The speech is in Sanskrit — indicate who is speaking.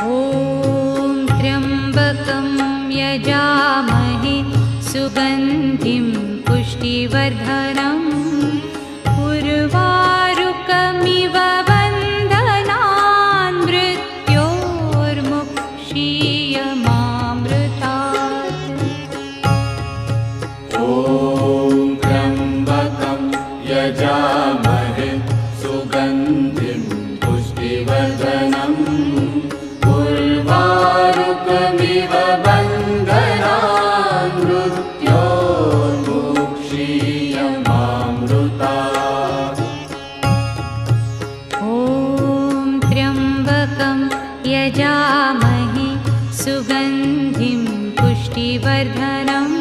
Speaker 1: ॐ त्र्यम्बकं यजामहे सुगन्धिं पुष्टिवर्धनम् उर्वारुकमिव बन्धनान् मृत्योर्मुक्षीयमामृतात्।
Speaker 2: ॐ त्र्यम्बकं यजामहे सुगन्धिं पुष्टिवर्धनम् उर्वारुकमिव बन्धनान् मृत्योर्मुक्षीयमामृतात्।
Speaker 1: ॐ त्र्यम्बकं यजामहे सुगन्धिं पुष्टिवर्धनम्